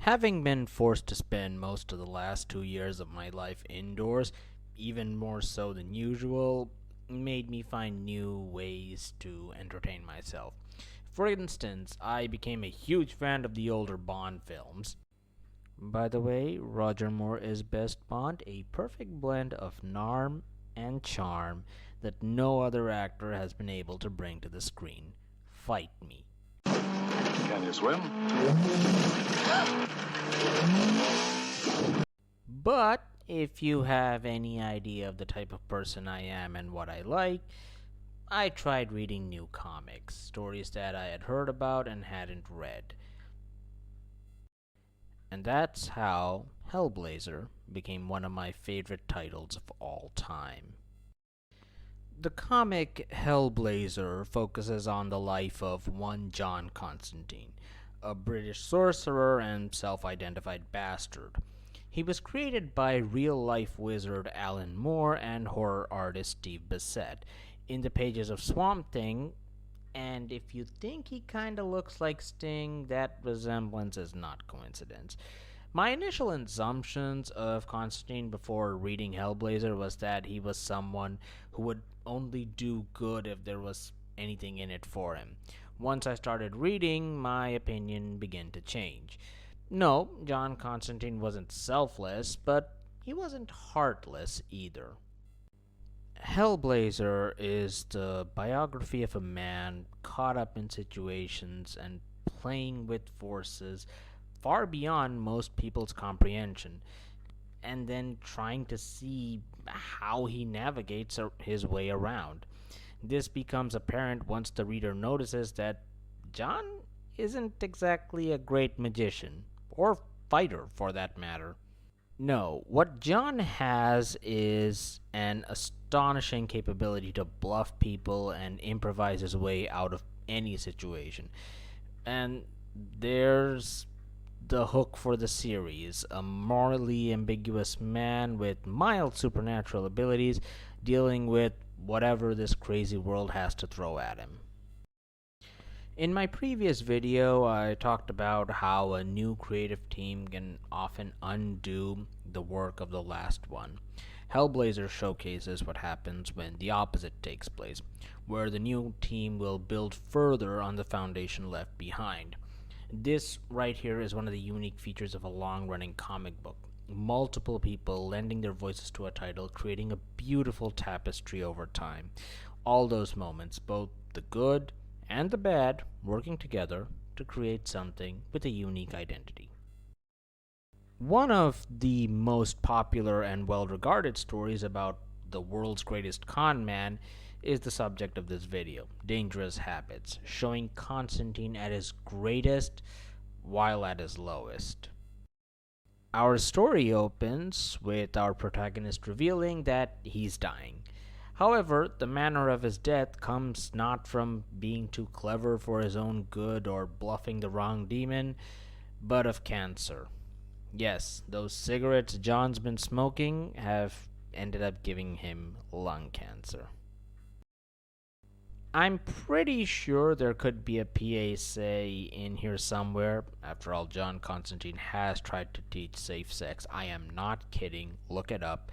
Having been forced to spend most of the last 2 years of my life indoors, even more so than usual, made me find new ways to entertain myself. For instance, I became a huge fan of the older Bond films. By the way, Roger Moore is best Bond, a perfect blend of charm and charm that no other actor has been able to bring to the screen. Fight me. Can you swim? But if you have any idea of the type of person I am and what I like, I tried reading new comics, stories that I had heard about and hadn't read. And that's how Hellblazer became one of my favorite titles of all time. The comic Hellblazer focuses on the life of one John Constantine, a British sorcerer and self-identified bastard. He was created by real-life wizard Alan Moore and horror artist Steve Bissette in the pages of Swamp Thing, and if you think he kinda looks like Sting, that resemblance is not coincidence. My initial assumptions of Constantine before reading Hellblazer was that he was someone who would only do good if there was anything in it for him. Once I started reading, my opinion began to change. No, John Constantine wasn't selfless, but he wasn't heartless either. Hellblazer is the biography of a man caught up in situations and playing with forces far beyond most people's comprehension, and then trying to see how he navigates his way around. This becomes apparent once the reader notices that John isn't exactly a great magician, or fighter for that matter. No, what John has is an astonishing capability to bluff people and improvise his way out of any situation. And there's the hook for the series, a morally ambiguous man with mild supernatural abilities dealing with whatever this crazy world has to throw at him. In my previous video, I talked about how a new creative team can often undo the work of the last one. Hellblazer showcases what happens when the opposite takes place, where the new team will build further on the foundation left behind. This right here is one of the unique features of a long-running comic book. Multiple people lending their voices to a title, creating a beautiful tapestry over time. All those moments, both the good and the bad, working together to create something with a unique identity. One of the most popular and well-regarded stories about the world's greatest con man is the subject of this video, Dangerous Habits, showing Constantine at his greatest while at his lowest. Our story opens with our protagonist revealing that he's dying. However, the manner of his death comes not from being too clever for his own good or bluffing the wrong demon, but of cancer. Yes, those cigarettes John's been smoking have ended up giving him lung cancer. I'm pretty sure there could be a PSA in here somewhere. After all, John Constantine has tried to teach safe sex. I am not kidding. Look it up.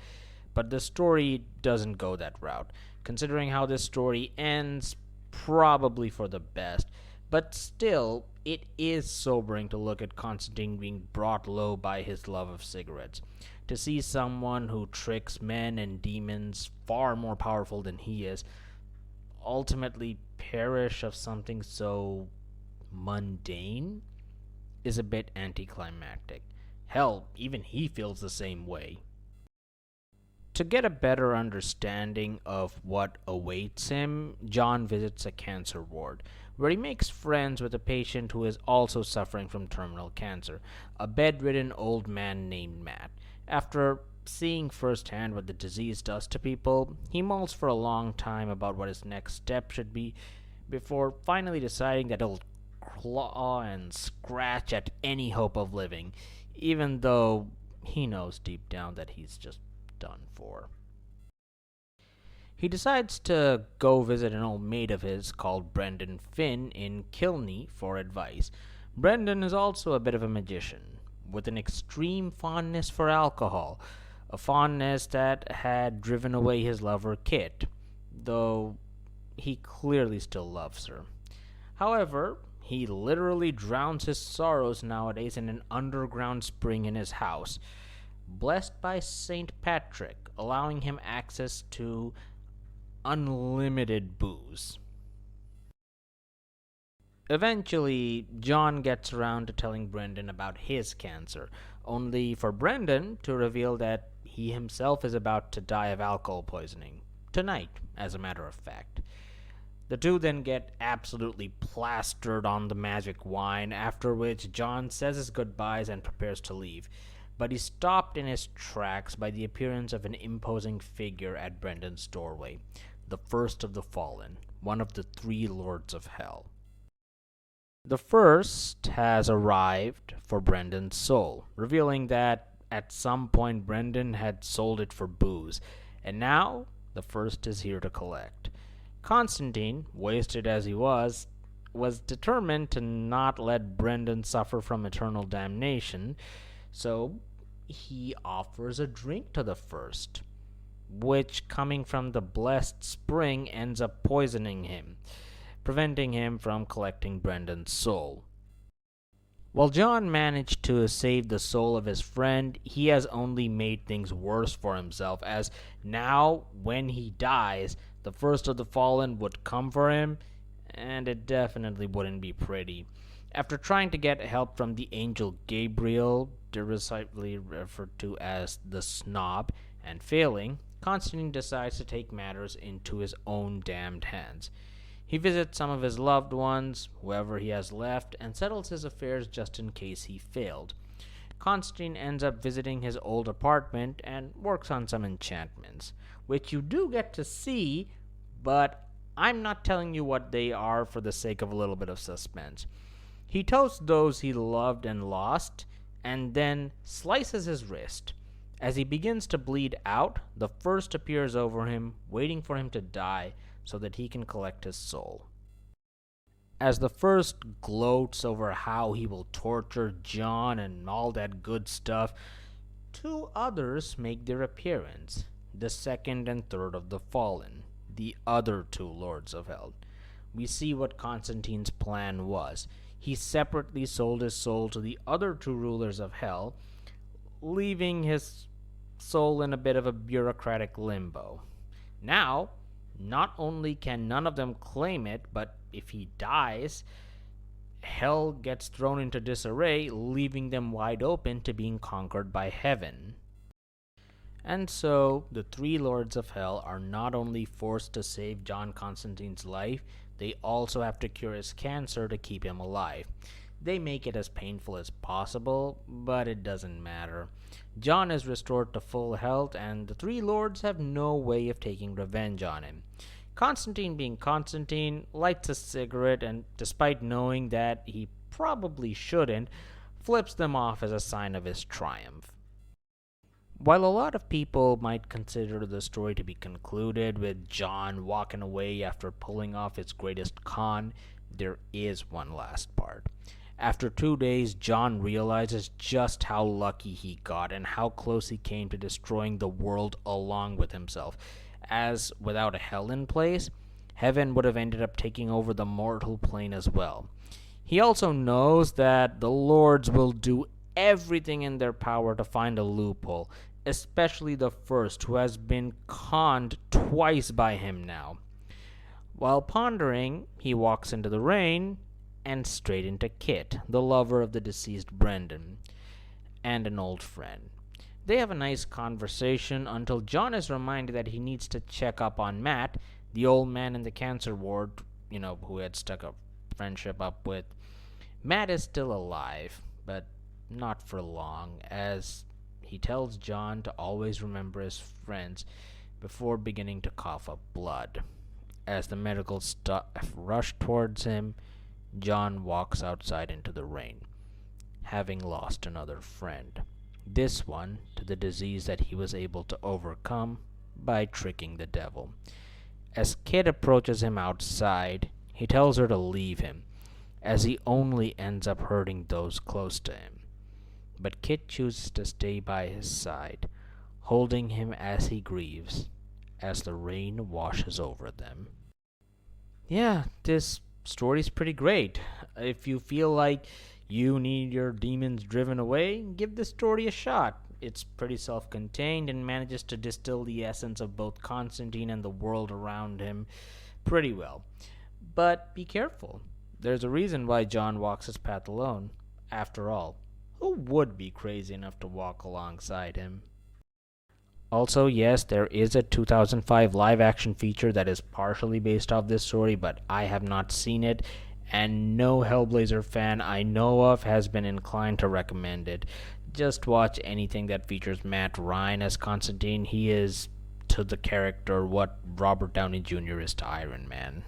But the story doesn't go that route. Considering how this story ends, probably for the best. But still, it is sobering to look at Constantine being brought low by his love of cigarettes. To see someone who tricks men and demons far more powerful than he is ultimately perish of something so mundane is a bit anticlimactic. Hell, even he feels the same way. To get a better understanding of what awaits him, John visits a cancer ward, where he makes friends with a patient who is also suffering from terminal cancer, a bedridden old man named Matt. After seeing firsthand what the disease does to people, he mulls for a long time about what his next step should be before finally deciding that he'll claw and scratch at any hope of living, even though he knows deep down that he's just done for. He decides to go visit an old mate of his called Brendan Finn in Kilney for advice. Brendan is also a bit of a magician. with an extreme fondness for alcohol, a fondness that had driven away his lover Kit, though he clearly still loves her. However, he literally drowns his sorrows nowadays in an underground spring in his house, blessed by St. Patrick, allowing him access to unlimited booze. Eventually, John gets around to telling Brendan about his cancer, only for Brendan to reveal that he himself is about to die of alcohol poisoning. Tonight, as a matter of fact. The two then get absolutely plastered on the magic wine, after which John says his goodbyes and prepares to leave. But he's stopped in his tracks by the appearance of an imposing figure at Brendan's doorway, the first of the fallen, one of the three lords of hell. The first has arrived for Brendan's soul, revealing that at some point Brendan had sold it for booze, and now the first is here to collect. Constantine, wasted as he was determined to not let Brendan suffer from eternal damnation, so he offers a drink to the first, which, coming from the blessed spring, ends up poisoning him, preventing him from collecting Brendan's soul. While John managed to save the soul of his friend, he has only made things worse for himself, as now, when he dies, the first of the fallen would come for him, and it definitely wouldn't be pretty. After trying to get help from the angel Gabriel, derisively referred to as the Snob, and failing, Constantine decides to take matters into his own damned hands. He visits some of his loved ones, whoever he has left, and settles his affairs just in case he failed. Constantine ends up visiting his old apartment and works on some enchantments, which you do get to see, but I'm not telling you what they are for the sake of a little bit of suspense. He toasts those he loved and lost, and then slices his wrist. As he begins to bleed out, the first appears over him, waiting for him to die so that he can collect his soul. As the first gloats over how he will torture John and all that good stuff, two others make their appearance, the second and third of the fallen, the other two lords of hell. We see what Constantine's plan was. He separately sold his soul to the other two rulers of hell, leaving his soul in a bit of a bureaucratic limbo. Now, not only can none of them claim it, but if he dies, hell gets thrown into disarray, leaving them wide open to being conquered by heaven. And so, the three lords of hell are not only forced to save John Constantine's life, they also have to cure his cancer to keep him alive. They make it as painful as possible, but it doesn't matter. John is restored to full health, and the three lords have no way of taking revenge on him. Constantine, being Constantine, lights a cigarette, and despite knowing that he probably shouldn't, flips them off as a sign of his triumph. While a lot of people might consider the story to be concluded with John walking away after pulling off his greatest con, there is one last part. After 2 days, John realizes just how lucky he got and how close he came to destroying the world along with himself, as without a hell in place, heaven would have ended up taking over the mortal plane as well. He also knows that the lords will do everything in their power to find a loophole, especially the first, who has been conned twice by him now. While pondering, he walks into the rain and straight into Kit, the lover of the deceased Brendan, and an old friend. They have a nice conversation until John is reminded that he needs to check up on Matt, the old man in the cancer ward, who he had stuck a friendship up with. Matt is still alive, but not for long, as he tells John to always remember his friends before beginning to cough up blood. As the medical staff rush towards him, John walks outside into the rain, having lost another friend. This one to the disease that he was able to overcome by tricking the devil. As Kit approaches him outside, he tells her to leave him, as he only ends up hurting those close to him. but Kit chooses to stay by his side, holding him as he grieves, as the rain washes over them. Yeah, this story's pretty great. If you feel like you need your demons driven away, give this story a shot. It's pretty self contained and manages to distill the essence of both Constantine and the world around him pretty well. But be careful. There's a reason why John walks his path alone. After all, who would be crazy enough to walk alongside him? Also, yes, there is a 2005 live action feature that is partially based off this story, but I have not seen it, and no Hellblazer fan I know of has been inclined to recommend it. Just watch anything that features Matt Ryan as Constantine. He is to the character what Robert Downey Jr. is to Iron Man.